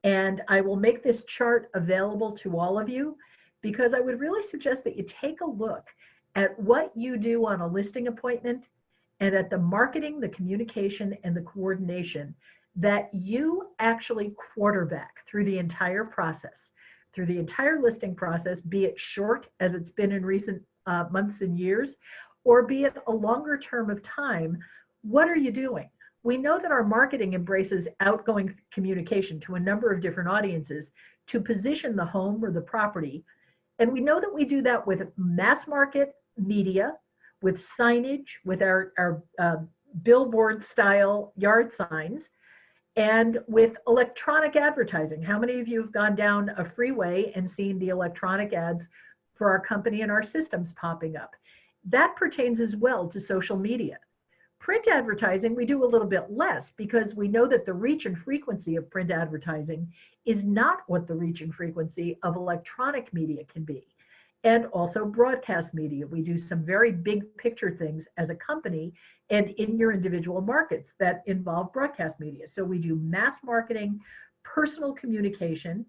And I will make this chart available to all of you because I would really suggest that you take a look at what you do on a listing appointment and at the marketing, the communication, and the coordination that you actually quarterback through the entire process, through the entire listing process, be it short as it's been in recent months and years, or be it a longer term of time. What are you doing? We know that our marketing embraces outgoing communication to a number of different audiences to position the home or the property. And we know that we do that with mass market media, with signage, with our billboard style yard signs, and with electronic advertising. How many of you have gone down a freeway and seen the electronic ads for our company and our systems popping up? That pertains as well to social media. Print advertising, we do a little bit less because we know that the reach and frequency of print advertising is not what the reach and frequency of electronic media can be. And also broadcast media. We do some very big picture things as a company and in your individual markets that involve broadcast media. So we do mass marketing, personal communication,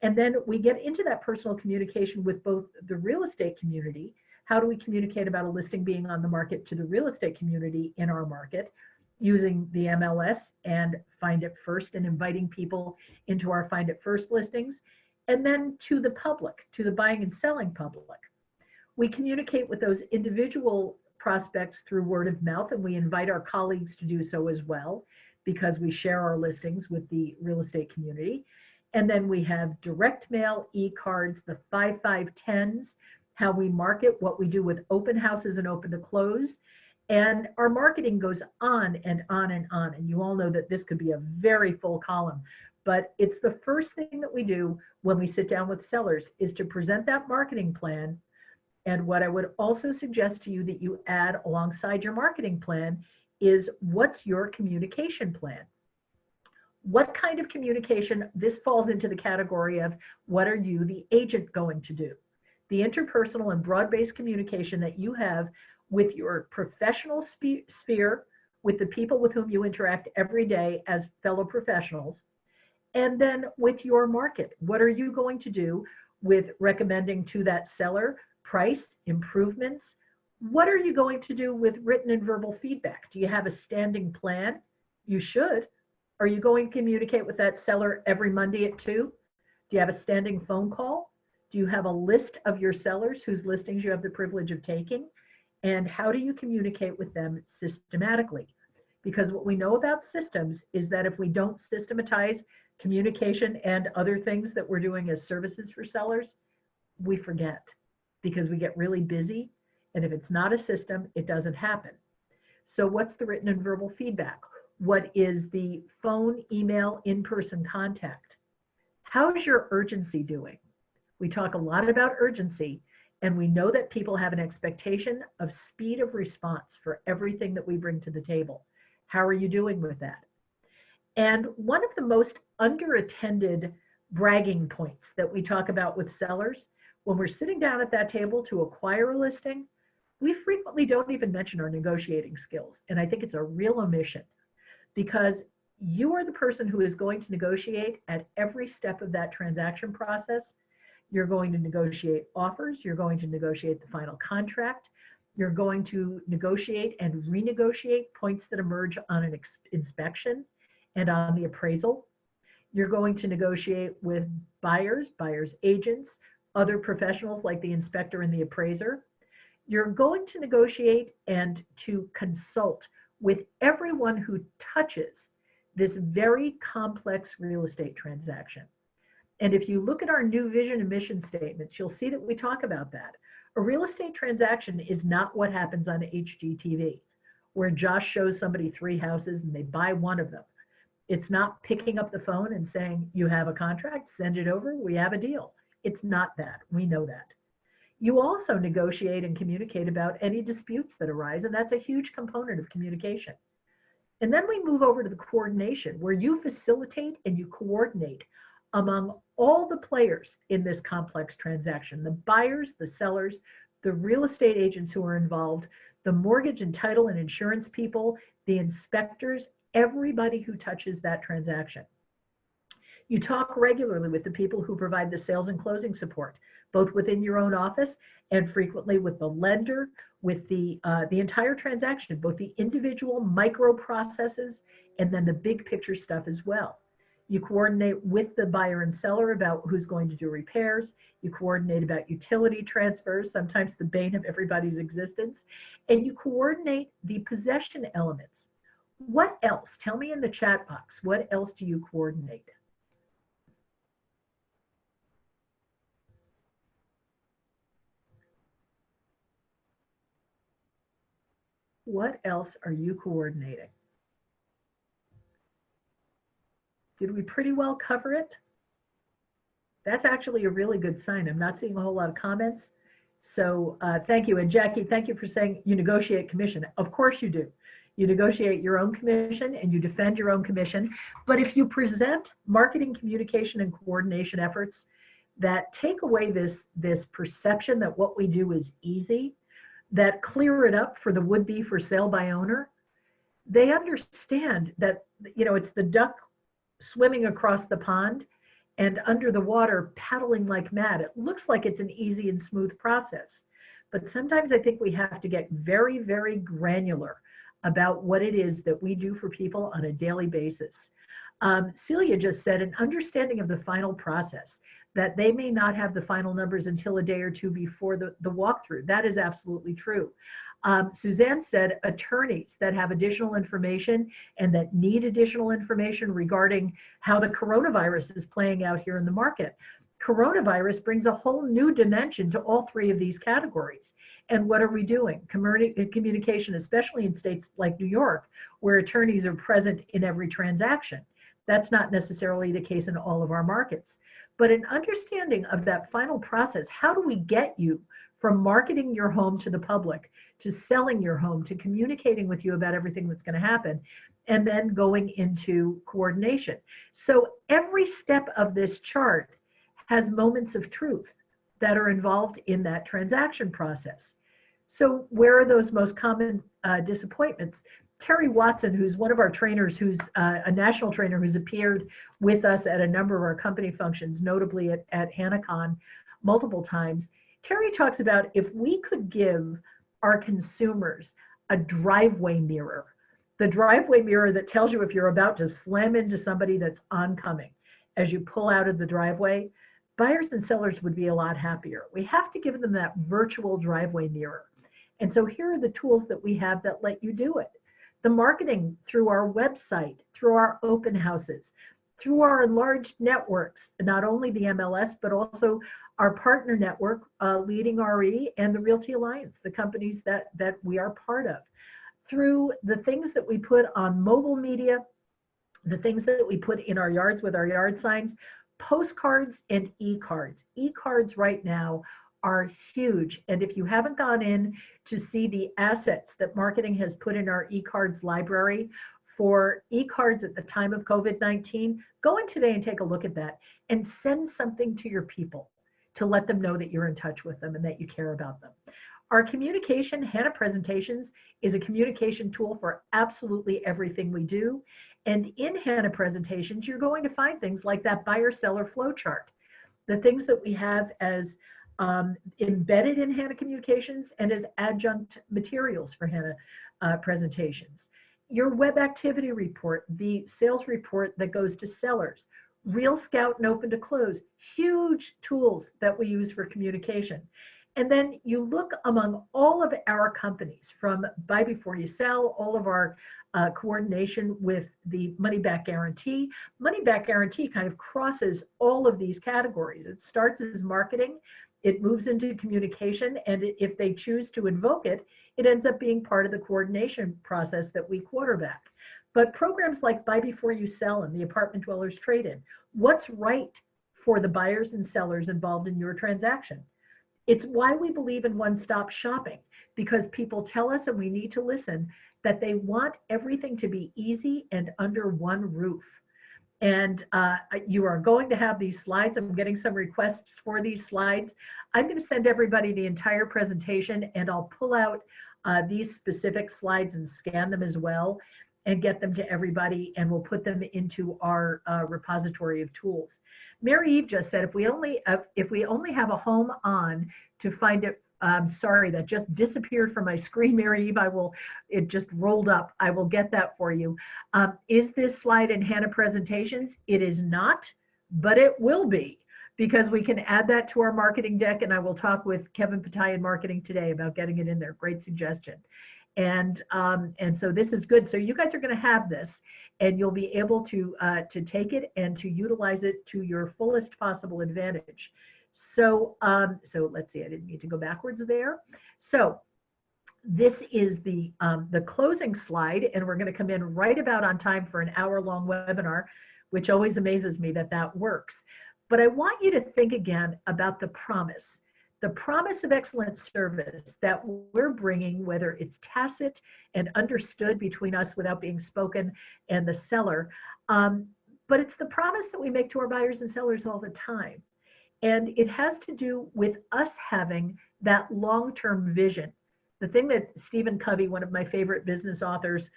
and then we get into that personal communication with both the real estate community. How do we communicate about a listing being on the market to the real estate community in our market using the MLS and Find It First and inviting people into our Find It First listings, and then to the public, to the buying and selling public. We communicate with those individual prospects through word of mouth, and we invite our colleagues to do so as well because we share our listings with the real estate community. And then we have direct mail, e-cards, the 5510s, how we market, what we do with open houses and open to close. And our marketing goes on and on and on. And you all know that this could be a very full column, but it's the first thing that we do when we sit down with sellers is to present that marketing plan. And what I would also suggest to you that you add alongside your marketing plan is what's your communication plan? What kind of communication? This falls into the category of what are you, the agent, going to do? The interpersonal and broad-based communication that you have with your professional sphere, with the people with whom you interact every day as fellow professionals, and then with your market. What are you going to do with recommending to that seller price, improvements? What are you going to do with written and verbal feedback? Do you have a standing plan? You should. Are you going to communicate with that seller every Monday at 2? Do you have a standing phone call? Do you have a list of your sellers whose listings you have the privilege of taking? And how do you communicate with them systematically? Because what we know about systems is that if we don't systematize communication and other things that we're doing as services for sellers, we forget because we get really busy. And if it's not a system, it doesn't happen. So what's the written and verbal feedback? What is the phone, email, in-person contact? How's your urgency doing? We talk a lot about urgency, and we know that people have an expectation of speed of response for everything that we bring to the table. How are you doing with that? And one of the most underattended bragging points that we talk about with sellers, when we're sitting down at that table to acquire a listing, we frequently don't even mention our negotiating skills. And I think it's a real omission because you are the person who is going to negotiate at every step of that transaction process. You're going to negotiate offers. You're going to negotiate the final contract. You're going to negotiate and renegotiate points that emerge on an inspection and on the appraisal. You're going to negotiate with buyers, buyers' agents, other professionals like the inspector and the appraiser. You're going to negotiate and to consult with everyone who touches this very complex real estate transaction. And if you look at our new vision and mission statements, you'll see that we talk about that. A real estate transaction is not what happens on HGTV, where Josh shows somebody 3 houses and they buy one of them. It's not picking up the phone and saying, you have a contract, send it over, we have a deal. It's not that. We know that. You also negotiate and communicate about any disputes that arise, and that's a huge component of communication. And then we move over to the coordination, where you facilitate and you coordinate among all the players in this complex transaction, the buyers, the sellers, the real estate agents who are involved, the mortgage and title and insurance people, the inspectors, everybody who touches that transaction. You talk regularly with the people who provide the sales and closing support, both within your own office and frequently with the lender, with the entire transaction, both the individual micro processes and then the big picture stuff as well. You coordinate with the buyer and seller about who's going to do repairs. You coordinate about utility transfers, sometimes the bane of everybody's existence. And you coordinate the possession elements. What else? Tell me in the chat box, what else do you coordinate? What else are you coordinating? Did we pretty well cover it? That's actually a really good sign. I'm not seeing a whole lot of comments. So thank you. And Jackie, thank you for saying you negotiate commission. Of course you do. You negotiate your own commission and you defend your own commission. But if you present marketing, communication, and coordination efforts that take away this perception that what we do is easy, that clear it up for the would-be for sale by owner, they understand that, it's the duck swimming across the pond and under the water paddling like mad. It looks like it's an easy and smooth process. But sometimes I think we have to get very, very granular about what it is that we do for people on a daily basis. Celia just said an understanding of the final process, that they may not have the final numbers until a day or two before the walkthrough. That is absolutely true. Suzanne said attorneys that have additional information and that need additional information regarding how the coronavirus is playing out here in the market. Coronavirus brings a whole new dimension to all 3 of these categories. And what are we doing? Communication, especially in states like New York, where attorneys are present in every transaction. That's not necessarily the case in all of our markets. But an understanding of that final process, how do we get you from marketing your home to the public, to selling your home, to communicating with you about everything that's going to happen, and then going into coordination. So every step of this chart has moments of truth that are involved in that transaction process. So where are those most common disappointments? Terry Watson, who's one of our trainers, who's a national trainer who's appeared with us at a number of our company functions, notably at HannahCon multiple times, Terry talks about if we could give our consumers a driveway mirror, the driveway mirror that tells you if you're about to slam into somebody that's oncoming as you pull out of the driveway, buyers and sellers would be a lot happier. We have to give them that virtual driveway mirror. And so here are the tools that we have that let you do it. The marketing through our website, through our open houses, through our enlarged networks, not only the MLS, but also our partner network, Leading RE, and the Realty Alliance, the companies that we are part of. Through the things that we put on mobile media, the things that we put in our yards with our yard signs, postcards and e-cards. E-cards right now are huge. And if you haven't gone in to see the assets that marketing has put in our e-cards library for e-cards at the time of COVID-19, go in today and take a look at that and send something to your people to let them know that you're in touch with them and that you care about them. Our communication, Hannah Presentations, is a communication tool for absolutely everything we do. And in Hannah Presentations, you're going to find things like that buyer-seller flow chart, the things that we have as embedded in Hannah Communications and as adjunct materials for Hannah Presentations. Your web activity report, the sales report that goes to sellers, Real Scout and Open to Close, huge tools that we use for communication. And then you look among all of our companies, from Buy Before You Sell, all of our coordination with the Money Back Guarantee. Money Back Guarantee kind of crosses all of these categories. It starts as marketing, it moves into communication, and if they choose to invoke it, it ends up being part of the coordination process that we quarterback. But programs like Buy Before You Sell and the Apartment Dwellers Trade-In, what's right for the buyers and sellers involved in your transaction? It's why we believe in one-stop shopping, because people tell us, and we need to listen, that they want everything to be easy and under one roof. And you are going to have these slides. I'm getting some requests for these slides. I'm going to send everybody the entire presentation, and I'll pull out these specific slides and scan them as well and get them to everybody, and we'll put them into our repository of tools. Mary Eve just said, if we only have a home on to find it, sorry, that just disappeared from my screen, Mary Eve. It just rolled up. I will get that for you. Is this slide in Hannah Presentations? It is not, but it will be, because we can add that to our marketing deck, and I will talk with Kevin Patai in marketing today about getting it in there. Great suggestion. And so this is good. So you guys are going to have this, and you'll be able to take it and to utilize it to your fullest possible advantage. So so let's see, I didn't need to go backwards there. So this is the closing slide, and we're going to come in right about on time for an hour-long webinar, which always amazes me that that works. But I want you to think again about the promise of excellent service that we're bringing, whether it's tacit and understood between us without being spoken and the seller, but it's the promise that we make to our buyers and sellers all the time. And it has to do with us having that long-term vision. The thing that Stephen Covey, one of my favorite business authors,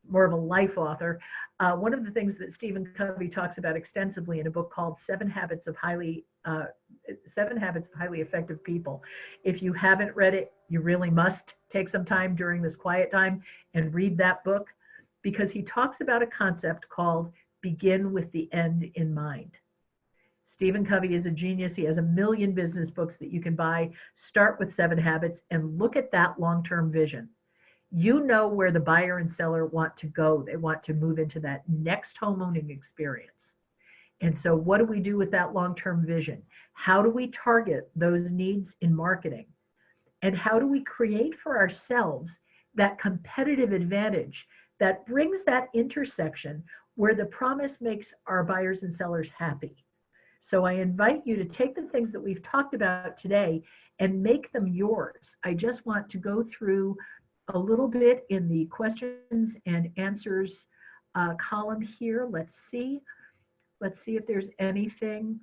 more of a life author, one of the things that Stephen Covey talks about extensively in a book called Seven Habits of Highly Effective People. If you haven't read it, you really must take some time during this quiet time and read that book, because he talks about a concept called begin with the end in mind. Stephen Covey is a genius. He has a million business books that you can buy. Start with 7 Habits and look at that long-term vision. You know where the buyer and seller want to go. They want to move into that next homeowning experience. And so what do we do with that long-term vision? How do we target those needs in marketing? And how do we create for ourselves that competitive advantage that brings that intersection where the promise makes our buyers and sellers happy? So I invite you to take the things that we've talked about today and make them yours. I just want to go through a little bit in the questions and answers column here. Let's see if there's anything.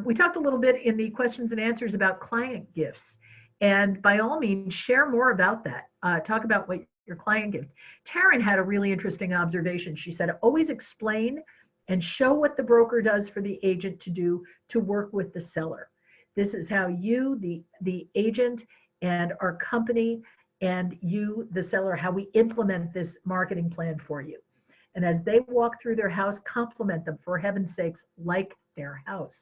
We talked a little bit in the questions and answers about client gifts, and by all means, share more about that. Talk about what your client gift. Taryn had a really interesting observation. She said, always explain and show what the broker does for the agent to do to work with the seller. This is how you, the agent, and our company, and you, the seller, how we implement this marketing plan for you. And as they walk through their house, compliment them, for heaven's sakes, like their house.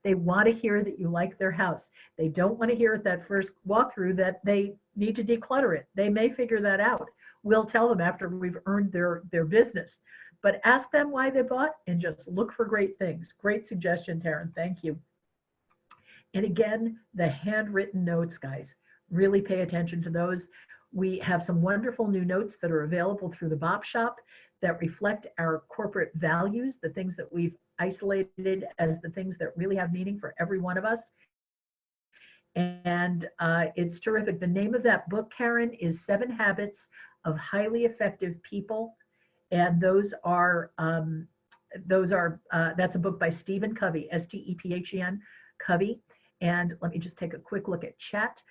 They want to hear that you like their house. They don't want to hear at that first walkthrough that they need to declutter it. They may figure that out. We'll tell them after we've earned their business. But ask them why they bought and just look for great things. Great suggestion, Taryn. Thank you. And again, the handwritten notes, guys, really pay attention to those. We have some wonderful new notes that are available through the Bop Shop that reflect our corporate values, the things that we've isolated as the things that really have meaning for every one of us. And it's terrific. The name of that book, Karen, is Seven Habits of Highly Effective People. And that's a book by Stephen Covey, Stephen Covey. And let me just take a quick look at chat.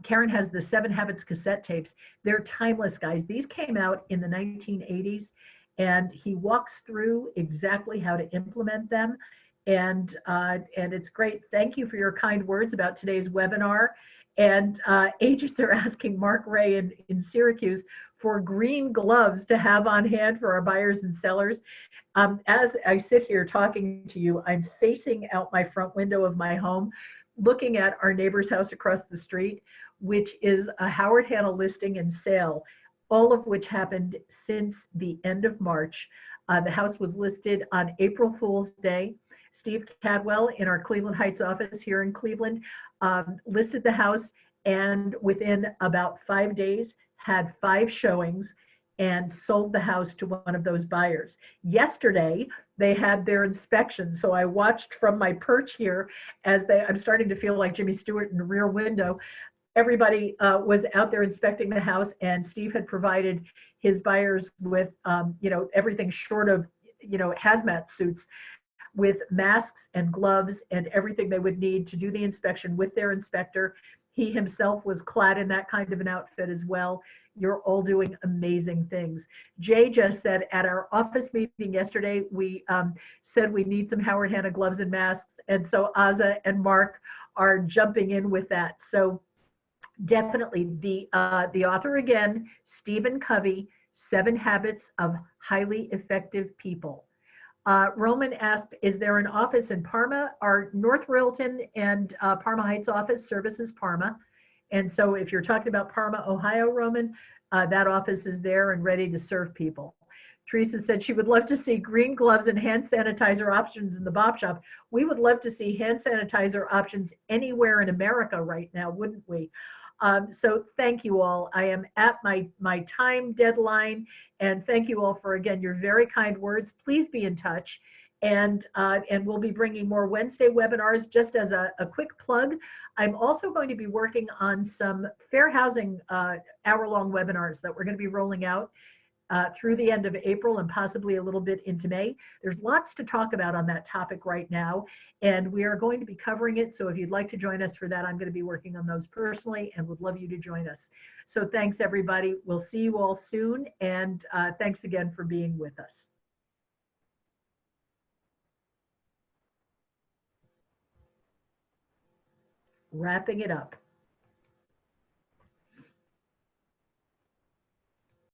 Karen has the Seven Habits cassette tapes. They're timeless, guys. These came out in the 1980s, and he walks through exactly how to implement them. And it's great. Thank you for your kind words about today's webinar. And agents are asking Mark Ray in Syracuse for green gloves to have on hand for our buyers and sellers. As I sit here talking to you, I'm facing out my front window of my home, looking at our neighbor's house across the street, which is a Howard Hanna listing and sale, all of which happened since the end of March. The house was listed on April Fool's Day. Steve Cadwell in our Cleveland Heights office here in Cleveland listed the house, and within about 5 days had 5 showings and sold the house to one of those buyers. Yesterday, they had their inspection. So I watched from my perch here as I'm starting to feel like Jimmy Stewart in the Rear Window. Everybody was out there inspecting the house, and Steve had provided his buyers with, everything short of, hazmat suits, with masks and gloves and everything they would need to do the inspection with their inspector. He himself was clad in that kind of an outfit as well. You're all doing amazing things. Jay just said at our office meeting yesterday, we said we need some Howard Hanna gloves and masks. And so Aza and Mark are jumping in with that. So definitely the author again, Stephen Covey, 7 Habits of Highly Effective People. Roman asked, is there an office in Parma? Our North Royalton and Parma Heights office services Parma. And so if you're talking about Parma, Ohio, Roman, that office is there and ready to serve people. Teresa said she would love to see green gloves and hand sanitizer options in the Bop Shop. We would love to see hand sanitizer options anywhere in America right now, wouldn't we? So thank you all. I am at my time deadline, and thank you all for, again, your very kind words. Please be in touch, and we'll be bringing more Wednesday webinars. Just as a quick plug, I'm also going to be working on some fair housing hour-long webinars that we're going to be rolling out through the end of April and possibly a little bit into May. There's lots to talk about on that topic right now, and we are going to be covering it. So if you'd like to join us for that, I'm going to be working on those personally and would love you to join us. So thanks, everybody. We'll see you all soon, and thanks again for being with us. Wrapping it up.